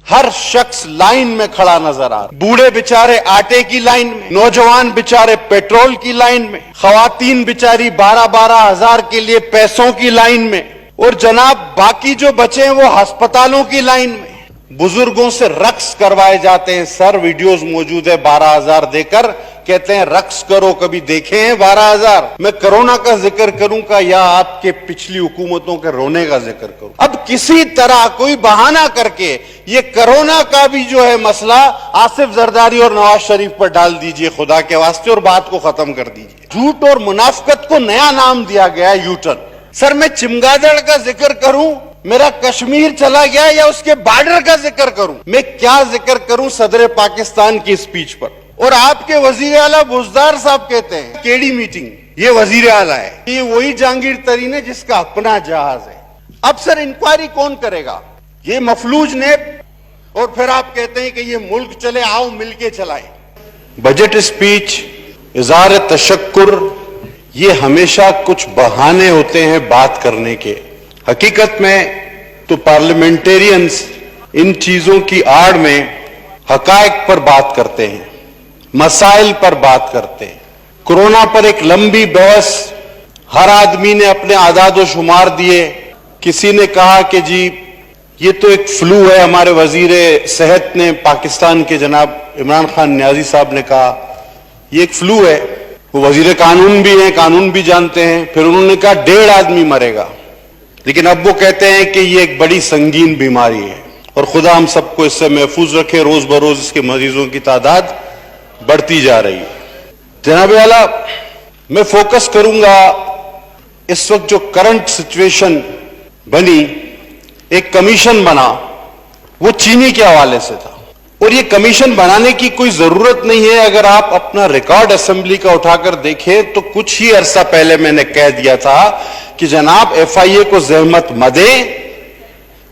हर शख्स लाइन में खड़ा नजर आ रहा। बूढ़े बेचारे आटे की लाइन में, नौजवान बेचारे पेट्रोल की लाइन में, खवातीन बेचारी 12-12 हजार के लिए पैसों की लाइन में, और जनाब बाकी जो बचे हैं वो अस्पतालों की लाइन में। बुजुर्गों से रक्स करवाए जाते हैं सर, वीडियोस मौजूद है, 12,000 देकर कहते हैं रक्स करो, कभी देखे हैं 12,000? मैं कोरोना का जिक्र करूं या आपके पिछली हुकूमतों के रोने का जिक्र करूं? अब किसी तरह कोई बहाना करके ये कोरोना का भी जो है मसला आसिफ जरदारी और नवाज शरीफ पर डाल दीजिए खुदा के वास्ते, और बात को खत्म कर दीजिए। झूठ और मुनाफिकत को नया नाम दिया गया है यूटर्न। सर मैं चमगादड़ का जिक्र करूं, मेरा कश्मीर चला गया, या उसके बॉर्डर का जिक्र करूं? मैं क्या जिक्र करूं सदर पाकिस्तान की स्पीच पर? और आपके वजीर आला बुजदार साहब कहते हैं केडी मीटिंग, ये वजीर आला है, ये वही जहांगीर तरीन है जिसका अपना जहाज है। अब सर इंक्वायरी कौन करेगा? ये मफलूज ने, और फिर आप कहते हैं कि ये मुल्क चले, आओ मिलके चलाए। बजट स्पीच, इज़हार तशक्कुर, ये हमेशा कुछ बहाने होते हैं बात करने के। हकीकत में तो पार्लियामेंटेरियंस इन चीजों की आड़ में हकायक पर बात करते हैं, मसाइल पर बात करते हैं। कोरोना पर एक लंबी बहस, हर आदमी ने अपने आदाद व शुमार दिए। किसी ने कहा कि जी ये तो एक फ्लू है, हमारे वजीर सेहत ने, पाकिस्तान के जनाब इमरान खान न्याजी साहब ने कहा ये एक फ्लू है। वो वजीर कानून भी हैं, कानून भी जानते हैं। फिर उन्होंने कहा 1.5 आदमी मरेगा, लेकिन अब वो कहते हैं कि ये एक बड़ी संगीन बीमारी है, और खुदा हम सबको इससे महफूज रखे। रोज बरोज इसके मरीजों की तादाद बढ़ती जा रही है। जनाब आला, मैं फोकस करूंगा इस वक्त जो करंट सिचुएशन बनी, एक कमीशन बना, वो चीनी के हवाले से था। और ये कमीशन बनाने की कोई जरूरत नहीं है। अगर आप अपना रिकॉर्ड असेंबली का उठाकर देखें तो कुछ ही अरसा पहले मैंने कह दिया था कि जनाब FIA को जहमत मत दें,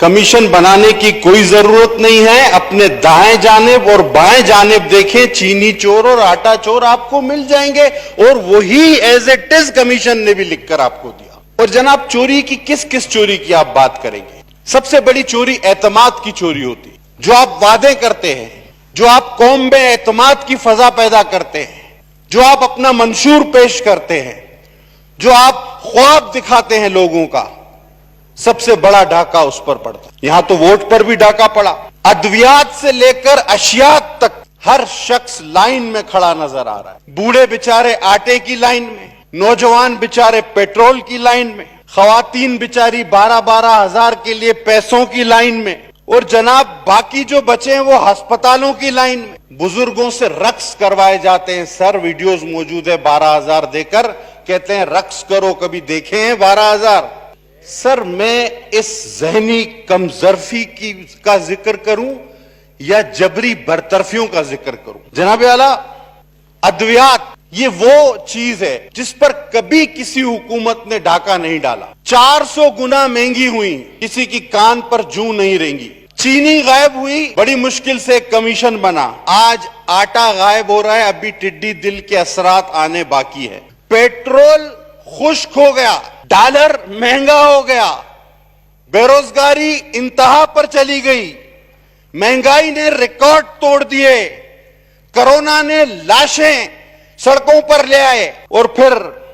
कमीशन बनाने की कोई जरूरत नहीं है। अपने दाएं जानिब और बाएं जानिब देखें, चीनी चोर और आटा चोर आपको मिल जाएंगे, और वही एज इट इज कमीशन ने भी लिखकर आपको दिया। और जनाब चोरी की किस किस चोरी की आप बात करेंगे? सबसे बड़ी चोरी एतमाद की चोरी होती है। जो आप वादे करते हैं, जो आप कौम में एतमाद की फजा पैदा करते हैं, जो आप अपना मंशूर पेश करते हैं, जो आप ख्वाब दिखाते हैं लोगों का, सबसे बड़ा डाका उस पर पड़ता है। यहां तो वोट पर भी डाका पड़ा। अद्वियात से लेकर अशियात तक हर शख्स लाइन में खड़ा नजर आ रहा है। बूढ़े बेचारे आटे की लाइन में, नौजवान बेचारे पेट्रोल की लाइन में, खवातीन बेचारी 12-12 हजार के लिए पैसों की लाइन में, और जनाब बाकी जो बचे हैं वो अस्पतालों की लाइन में। बुजुर्गों से रक्स करवाए जाते हैं सर, वीडियोस मौजूद है, 12,000 देकर कहते हैं रक्स करो, कभी देखे हैं 12,000? सर मैं इस जहनी कमजोरी का जिक्र करूं या जबरी बरतरफियों का जिक्र करूं? जनाब आला, अद्वियात ये वो चीज है जिस पर कभी किसी हुकूमत ने डाका नहीं डाला। 400 गुना महंगी हुई, किसी की कान पर जूं नहीं रेंगी। चीनी गायब हुई, बड़ी मुश्किल से कमीशन बना। आज आटा गायब हो रहा है, अभी टिड्डी दिल के असरात आने बाकी है। पेट्रोल खुश्क हो गया, डॉलर महंगा हो गया, बेरोजगारी इंतहा पर चली गई, महंगाई ने रिकॉर्ड तोड़ दिए, कोरोना ने लाशें सड़कों पर ले आए। और फिर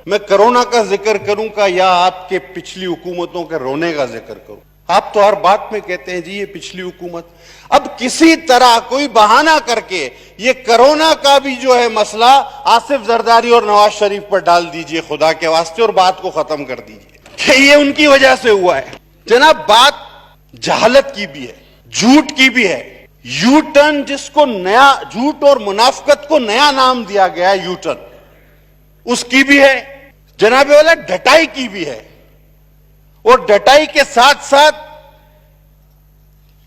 मैं कोरोना का जिक्र करूं या आपके पिछली हुकूमतों के रोने का जिक्र करूं? आप तो हर बात में कहते हैं जी ये पिछली हुकूमत। अब किसी तरह कोई बहाना करके ये कोरोना का भी जो है मसला आसिफ जरदारी और नवाज शरीफ पर डाल दीजिए खुदा के वास्ते, और बात को खत्म कर दीजिए कि ये उनकी वजह से हुआ है। जनाब बात जहालत की भी है, झूठ की भी है। यू टर्न, जिसको नया झूठ और मुनाफिकत को नया नाम दिया गया है, यू टर्न, उसकी भी है। जनाब वाला डटाई की भी है, और डटाई के साथ साथ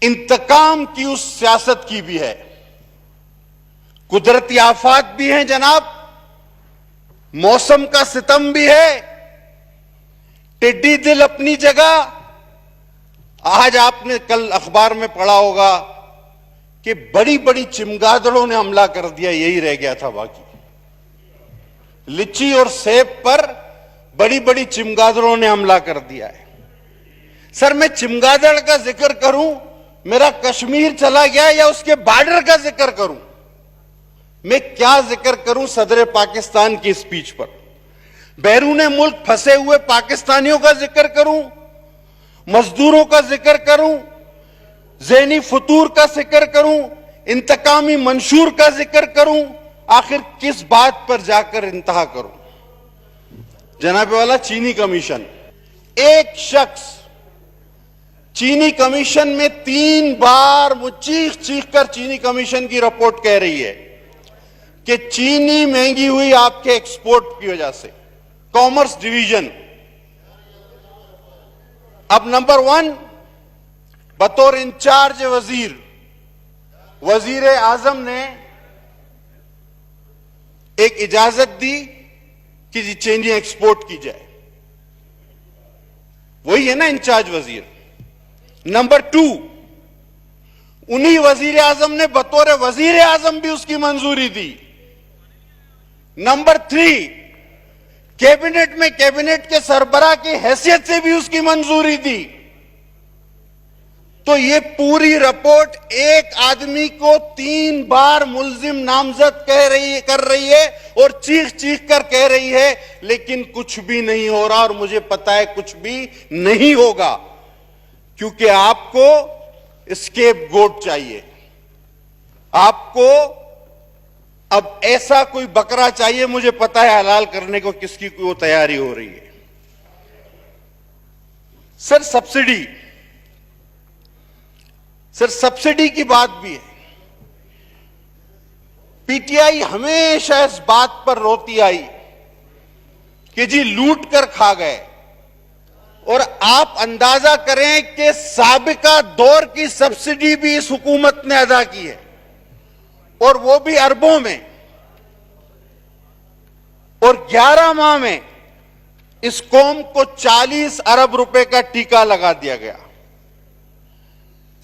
इंतकाम की उस सियासत की भी है। कुदरती आफात भी हैं जनाब, मौसम का सितम भी है, टिड्डी दिल अपनी जगह। आज आपने कल अखबार में पढ़ा होगा कि बड़ी बड़ी चिमगादड़ों ने हमला कर दिया, यही रह गया था बाकी। लिच्ची और सेब पर बड़ी बड़ी चिमगादड़ों ने हमला कर दिया है। सर मैं चिमगादड़ का जिक्र करूं मेरा कश्मीर चला गया या उसके बॉर्डर का जिक्र करूं, मैं क्या जिक्र करूं सदर पाकिस्तान की स्पीच पर? बैरूने मुल्क फंसे हुए पाकिस्तानियों का जिक्र करूं, मजदूरों का जिक्र करूं, ज़हनी फतूर का जिक्र करूं, इंतकामी मंशूर का जिक्र करूं, आखिर किस बात पर जाकर इंतहा करूं? जनाब वाला, चीनी कमीशन, एक शख्स चीनी कमीशन में 3 बार वो चीख चीख कर चीनी कमीशन की रिपोर्ट कह रही है कि चीनी महंगी हुई आपके एक्सपोर्ट की वजह से। कॉमर्स डिवीजन अब नंबर 1 बतौर इंचार्ज वजीर आजम ने एक इजाजत दी कि चीनी एक्सपोर्ट की जाए, वही है ना इंचार्ज वजीर। नंबर 2, उन्हीं वजीर आजम ने बतौर वजीर आजम भी उसकी मंजूरी दी। नंबर 3, कैबिनेट में कैबिनेट के सरबराह की हैसियत से भी उसकी मंजूरी दी। तो ये पूरी रिपोर्ट एक आदमी को 3 बार मुल्जिम नामजद कर रही है और चीख चीख कर कह रही है, लेकिन कुछ भी नहीं हो रहा। और मुझे पता है कुछ भी नहीं होगा, क्योंकि आपको स्केपगोट चाहिए, आपको अब ऐसा कोई बकरा चाहिए। मुझे पता है हलाल करने को किसकी वो तैयारी हो रही है। सर सब्सिडी की बात भी है। पीटीआई हमेशा इस बात पर रोती आई कि जी लूट कर खा गए, और आप अंदाजा करें कि साबिका दौर की सब्सिडी भी इस हुकूमत ने अदा की है, और वो भी अरबों में। और 11 माह में इस कौम को 40 अरब रुपए का टीका लगा दिया गया।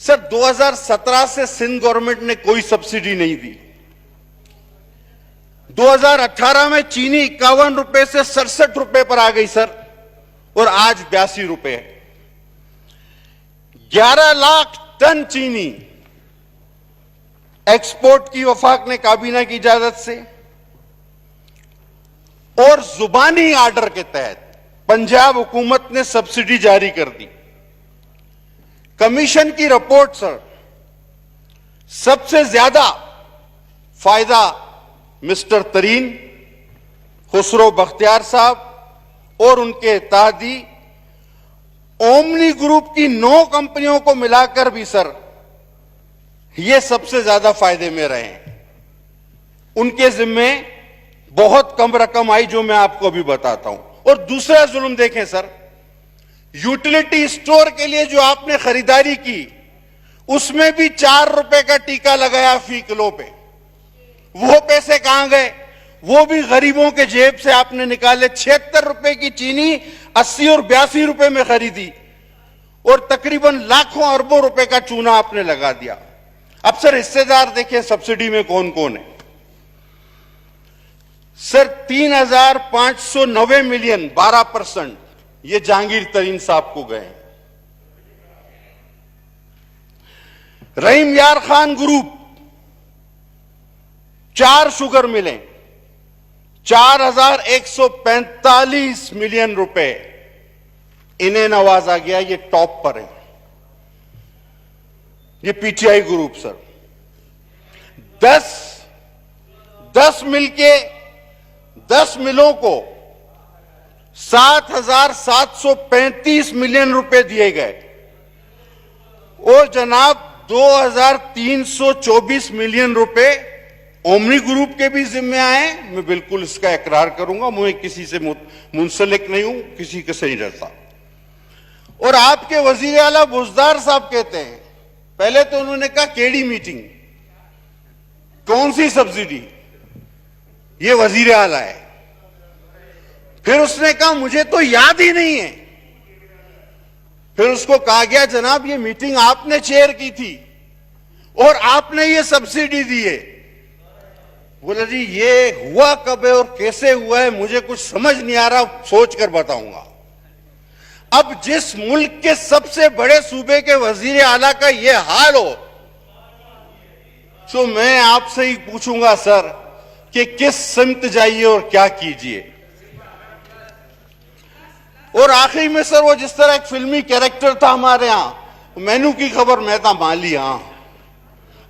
सर 2017 से सिंध गवर्नमेंट ने कोई सब्सिडी नहीं दी। 2018 में चीनी 51 रुपए से 67 रुपए पर आ गई सर, और आज 82 रुपए है। 11 लाख टन चीनी एक्सपोर्ट की वफाक ने काबीना की इजाजत से और जुबानी आर्डर के तहत पंजाब हुकूमत ने सब्सिडी जारी कर दी। कमीशन की रिपोर्ट सर, सबसे ज्यादा फायदा मिस्टर तरीन, खुसरो बख्तियार साहब और उनके इत्तेहादी ओमनी ग्रुप की 9 कंपनियों को मिलाकर भी सर ये सबसे ज्यादा फायदे में रहे हैं। उनके जिम्मे बहुत कम रकम आई, जो मैं आपको अभी बताता हूं। और दूसरा जुल्म देखें सर, यूटिलिटी स्टोर के लिए जो आपने खरीदारी की, उसमें भी 4 रुपए का टीका लगाया फी किलो पे। वो पैसे कहां गए? वो भी गरीबों के जेब से आपने निकाले। 76 रुपए की चीनी 80 और 82 रुपए में खरीदी, और तकरीबन लाखों अरबों रुपए का चूना आपने लगा दिया। अब सर हिस्सेदार देखें सब्सिडी में कौन कौन है। सर 3,590 मिलियन 12% ये जहांगीर तरीन साहब को गए। रहीम यार खान ग्रुप 4 शुगर मिलें 4,145 मिलियन रुपए इन्हें नवाजा गया। ये टॉप पर है, ये पीटीआई ग्रुप सर। 10 मिलों को 7,735 मिलियन रुपए दिए गए, और जनाब 2,324 मिलियन रुपए ओमनी ग्रुप के भी जिम्मे आए। मैं बिल्कुल इसका इकरार करूंगा, मैं किसी से मुंसलिक नहीं हूं, किसी के से नहीं डरता। और आपके वजीर आला बुजदार साहब कहते हैं, पहले तो उन्होंने कहा केडी मीटिंग, कौन सी सब्सिडी, ये वजीर आला है। फिर उसने कहा मुझे तो याद ही नहीं है। फिर उसको कहा गया जनाब ये मीटिंग आपने चेयर की थी और आपने ये सब्सिडी दी है। बोला जी ये हुआ कब है और कैसे हुआ है मुझे कुछ समझ नहीं आ रहा, सोच कर बताऊंगा। अब जिस मुल्क के सबसे बड़े सूबे के वजीर आला का यह हाल हो, तो मैं आपसे ही पूछूंगा सर कि किस सिमत जाइए और क्या कीजिए। और आखिरी में सर, वो जिस तरह एक फिल्मी कैरेक्टर था हमारे यहां, मेनू की खबर मैं था मालिया,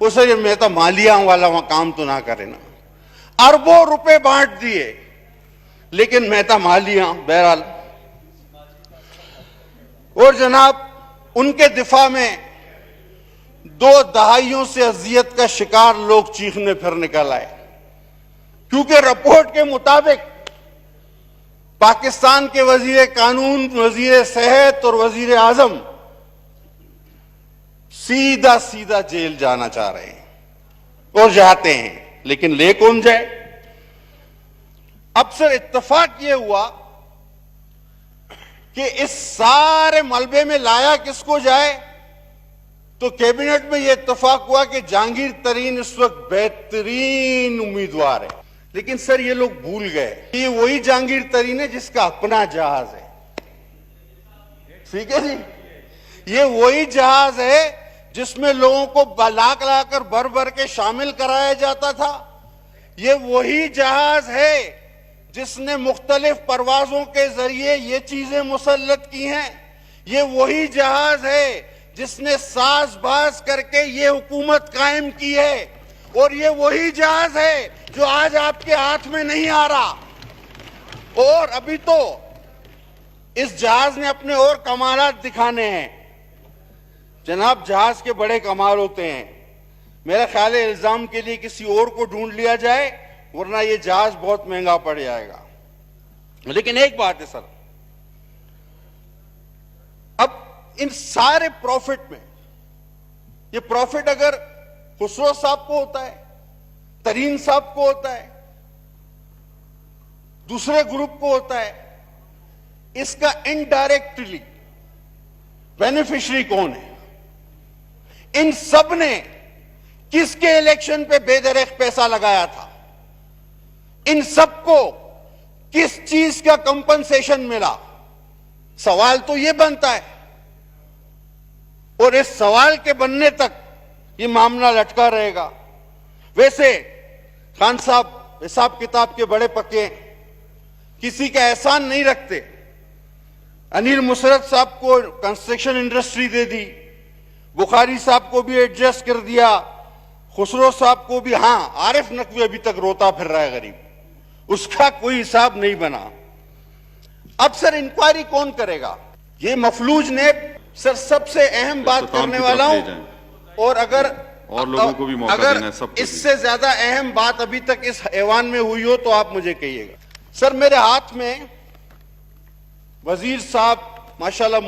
वो सर मैं तो मालिया वाला वहां काम तो ना करे ना, अरबों रुपए बांट दिए लेकिन मैं तो मालिया। बहरहाल, और जनाब उनके दिफा में 2 दहाइयों से अजियत का शिकार लोग चीखने फिर निकल आए, क्योंकि रिपोर्ट के मुताबिक पाकिस्तान के वजीर कानून, वजीर सेहत और वजीर आजम सीधा सीधा जेल जाना चाह रहे हैं और जाते हैं, लेकिन ले कौन जाए? अब सर इत्तेफाक यह हुआ कि इस सारे मलबे में लाया किसको जाए, तो कैबिनेट में यह इत्तेफाक हुआ कि जहांगीर तरीन इस वक्त बेहतरीन उम्मीदवार है। लेकिन सर ये लोग भूल गए कि ये वही जहांगीर तरीन है जिसका अपना जहाज है। ठीक है जी, ये वही जहाज है जिसमें लोगों को लाख लाकर भर भर के शामिल कराया जाता था। ये वही जहाज है जिसने मुख्तलिफ परवाजों के जरिए ये चीजें मुसल्लत की हैं। ये वही जहाज है जिसने साजबाज करके ये हुकूमत कायम की है। और ये वही जहाज है जो आज आपके हाथ में नहीं आ रहा। और अभी तो इस जहाज ने अपने और कमालात दिखाने हैं। जनाब, जहाज के बड़े कमाल होते हैं। मेरा ख्याल है इल्जाम के लिए किसी और को ढूंढ लिया जाए, वरना यह जहाज बहुत महंगा पड़ जाएगा। लेकिन एक बात है सर, अब इन सारे प्रॉफिट में ये प्रॉफिट अगर खुसरो साहब को होता है, तरीन साहब को होता है, दूसरे ग्रुप को होता है, इसका इनडायरेक्टली बेनिफिशियरी कौन है? इन सब ने किसके इलेक्शन पे बेदरेख पैसा लगाया था? इन सबको किस चीज का कंपनसेशन मिला? सवाल तो यह बनता है। और इस सवाल के बनने तक ये मामला लटका रहेगा। वैसे खान साहब हिसाब किताब के बड़े पक्के हैं, किसी का एहसान नहीं रखते। अनिल मुसरत साहब को कंस्ट्रक्शन इंडस्ट्री दे दी, बुखारी साहब को भी एडजस्ट कर दिया, खुसरो साहब को भी। हां, आरिफ नकवी अभी तक रोता फिर रहा है गरीब, उसका कोई हिसाब नहीं बना। अब सर इंक्वायरी कौन करेगा? ये मफलूज ने सर सबसे अहम बात करने वाला हूं, और अगर और लोगों को भी मौका देना है, सबको इससे ज्यादा अहम बात अभी तक इस ऐवान में हुई हो तो आप मुझे कहिएगा। सर मेरे हाथ में वजीर साहब माशाल्लाह